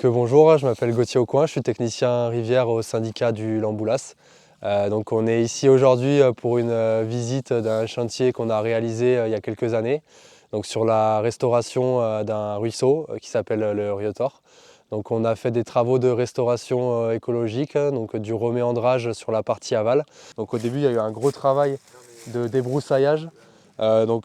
Bonjour, je m'appelle Gauthier Aucoin, je suis technicien rivière au syndicat du Lamboulas. On est ici aujourd'hui pour une visite d'un chantier qu'on a réalisé il y a quelques années, donc sur la restauration d'un ruisseau qui s'appelle le Riotor. Donc on a fait des travaux de restauration écologique, donc du reméandrage sur la partie aval. Donc au début il y a eu un gros travail de débroussaillage,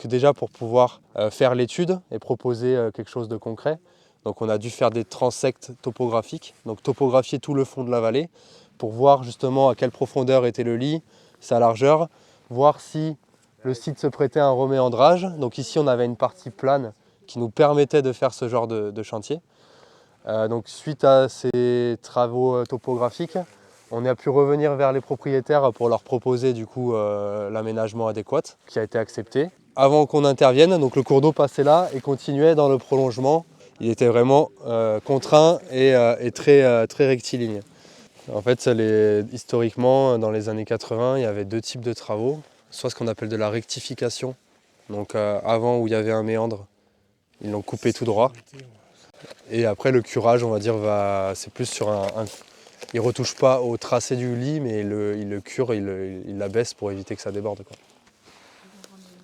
déjà pour pouvoir faire l'étude et proposer quelque chose de concret. Donc on a dû faire des transects topographiques, donc topographier tout le fond de la vallée pour voir justement à quelle profondeur était le lit, sa largeur, voir si le site se prêtait à un reméandrage. Donc ici on avait une partie plane qui nous permettait de faire ce genre de chantier. Suite à ces travaux topographiques, on a pu revenir vers les propriétaires pour leur proposer du coup l'aménagement adéquat qui a été accepté. Avant qu'on intervienne, donc le cours d'eau passait là et continuait dans le prolongement. Il était vraiment contraint et très rectiligne. En fait, historiquement, dans les années 80, il y avait deux types de travaux. Soit ce qu'on appelle de la rectification. Donc avant où il y avait un méandre, ils l'ont coupé tout droit. Et après le curage, on va dire, c'est plus sur il ne retouche pas au tracé du lit, mais il le cure, il l'abaisse pour éviter que ça déborde, quoi.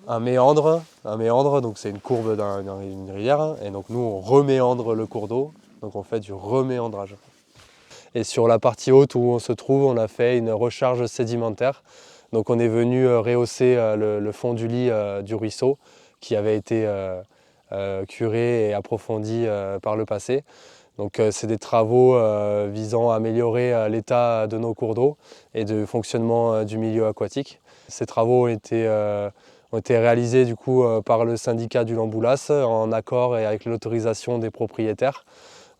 Un méandre, donc c'est une courbe d'une rivière, et donc nous on reméandre le cours d'eau, donc on fait du reméandrage. Et sur la partie haute où on se trouve, on a fait une recharge sédimentaire. Donc on est venu rehausser le fond du lit du ruisseau qui avait été curé et approfondi par le passé. Donc c'est des travaux visant à améliorer l'état de nos cours d'eau et de fonctionnement du milieu aquatique. Ces travaux ont été réalisés du coup par le syndicat du Lamboulas en accord et avec l'autorisation des propriétaires.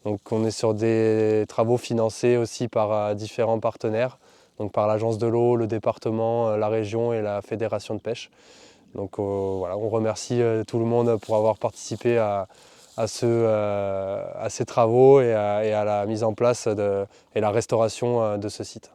Donc on est sur des travaux financés aussi par différents partenaires, donc par l'agence de l'eau, le département, la région et la fédération de pêche. Donc voilà, on remercie tout le monde pour avoir participé à ces travaux et à la mise en place et la restauration de ce site.